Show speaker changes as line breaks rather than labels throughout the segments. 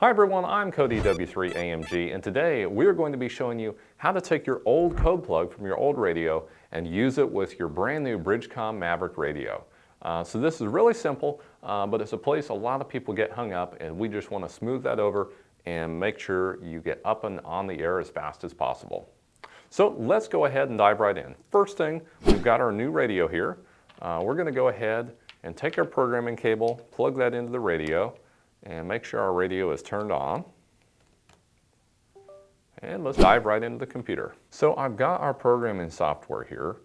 Hi everyone, I'm Cody W3AMG, and today we're going to be showing you how to take your old code plug from your old radio and use it with your brand new BridgeCom Maverick radio. So this is really simple, but it's a place a lot of people get hung up, and we just want to smooth that over and make sure you get up and on the air as fast as possible. So let's go ahead and dive right in. First thing, we've got our new radio here. We're going to go ahead and take our programming cable, plug that into the radio, and make sure our radio is turned on. And let's dive right into the computer. So I've got our programming software here.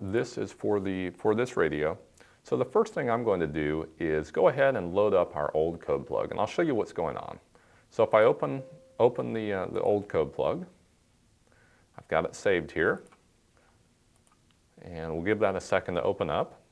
This is for this radio. So the first thing I'm going to do is go ahead and load up our old code plug, and I'll show you what's going on. So if I open the old code plug, I've got it saved here, and we'll give that a second to open up.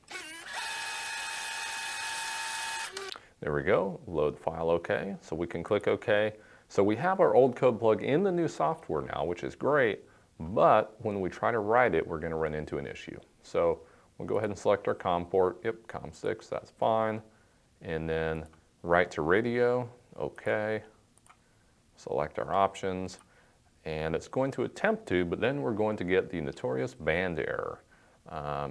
There we go, load file OK, so we can click OK. So we have our old code plug in the new software now, which is great, but when we try to write it, we're going to run into an issue. So we'll go ahead and select our COM port, yep, COM6, that's fine. And then write to radio, OK. Select our options, and it's going to attempt to, but then we're going to get the notorious band error.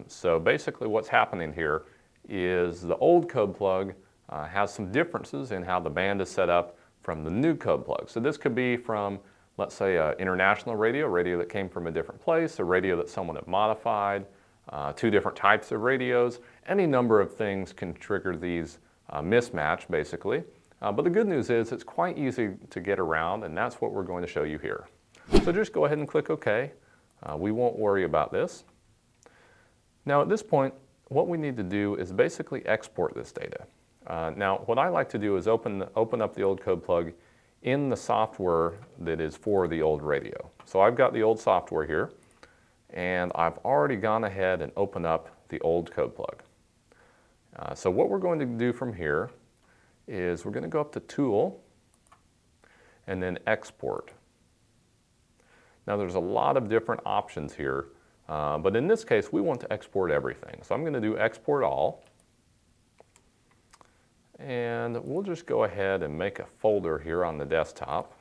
So basically what's happening here is the old code plug has some differences in how the band is set up from the new code plug. So this could be from, let's say, an international radio that came from a different place, a radio that someone had modified, two different types of radios. Any number of things can trigger these mismatch, basically. But the good news is it's quite easy to get around, and that's what we're going to show you here. So just go ahead and click OK. We won't worry about this. Now at this point, what we need to do is basically export this data. Now, what I like to do is open up the old code plug in the software that is for the old radio. So I've got the old software here, and I've already gone ahead and opened up the old code plug. So what we're going to do from here is we're going to go up to Tool, and then Export. Now there's a lot of different options here, but in this case we want to export everything. So I'm going to do Export All. And we'll just go ahead and make a folder here on the desktop.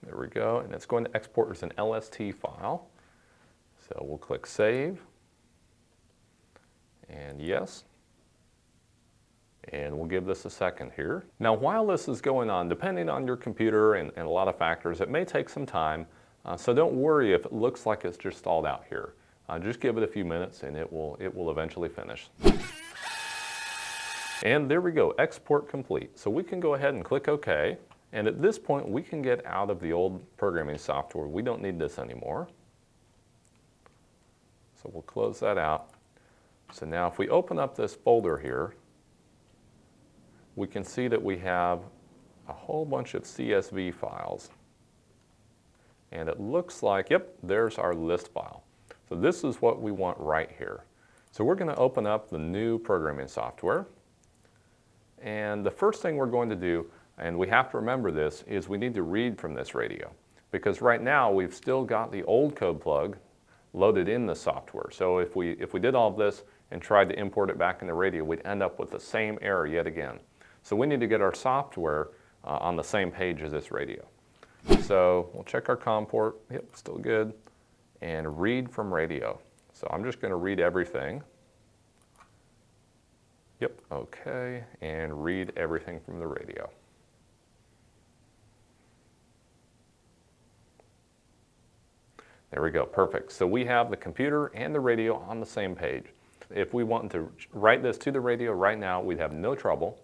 There we go, and it's going to export as an LST file. So we'll click Save. And yes, and we'll give this a second here. Now while this is going on, depending on your computer and a lot of factors, it may take some time, so don't worry if it looks like it's just stalled out here. Just give it a few minutes and it will eventually finish. And there we go, export complete. So we can go ahead and click OK, and at this point we can get out of the old programming software. We don't need this anymore. So we'll close that out. So now if we open up this folder here, we can see that we have a whole bunch of CSV files. And it looks like, yep, there's our list file. So this is what we want right here. So we're going to open up the new programming software. And the first thing we're going to do, and we have to remember this, is we need to read from this radio. Because right now we've still got the old code plug loaded in the software. So if we did all of this and tried to import it back in the radio, we'd end up with the same error yet again. So we need to get our software on the same page as this radio. So we'll check our COM port, yep, still good, and read from radio. So I'm just going to read everything. Yep, okay, and read everything from the radio. There we go, perfect. So we have the computer and the radio on the same page. If we want to write this to the radio right now, we'd have no trouble.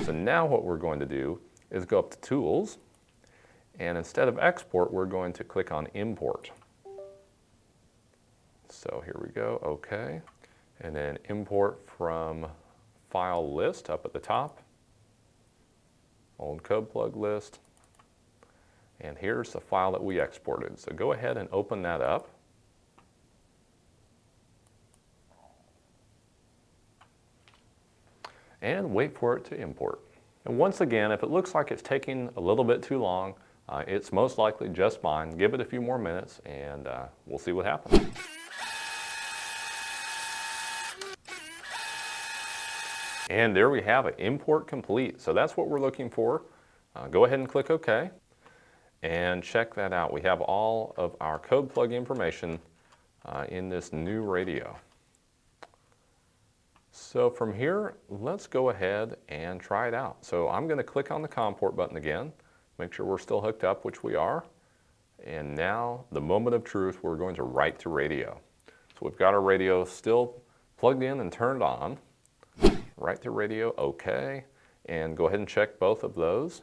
So now what we're going to do is go up to Tools, and instead of Export, we're going to click on Import. So here we go, OK. And then Import from File List up at the top, Old Codeplug list. And here's the file that we exported. So go ahead and open that up. and wait for it to import. And once again, if it looks like it's taking a little bit too long, it's most likely just fine. Give it a few more minutes and we'll see what happens. And there we have it, import complete. So that's what we're looking for. Go ahead and click OK and check that out. We have all of our Codeplug information in this new radio. So from here, let's go ahead and try it out. So I'm going to click on the COM port button again, make sure we're still hooked up, which we are. And now, the moment of truth, we're going to write to radio. So we've got our radio still plugged in and turned on. Write to radio, OK. And go ahead and check both of those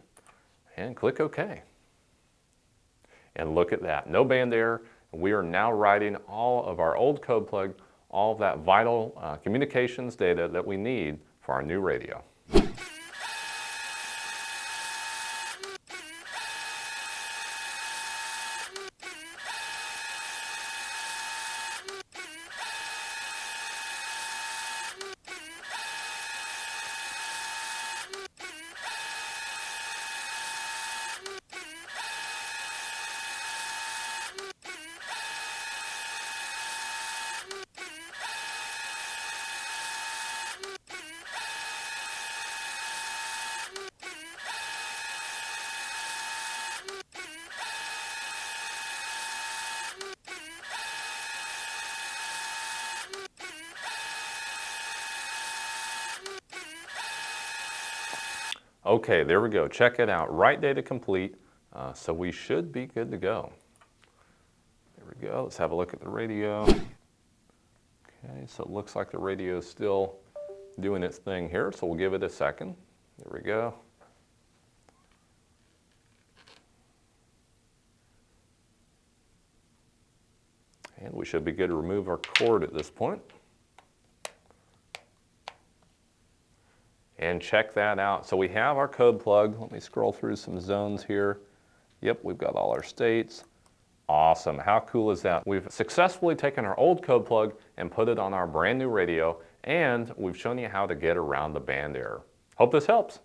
and click OK. And look at that, no band error. We are now writing all of our old Codeplug, all of that vital communications data that we need for our new radio. Okay, there we go. Check it out. Write data complete. So we should be good to go. There we go. Let's have a look at the radio. Okay, so it looks like the radio is still doing its thing here, so we'll give it a second. There we go. And we should be good to remove our cord at this point. And check that out. So we have our Codeplug. Let me scroll through some zones here. Yep, we've got all our states. Awesome, how cool is that? We've successfully taken our old Codeplug and put it on our brand new radio, and we've shown you how to get around the band error. Hope this helps.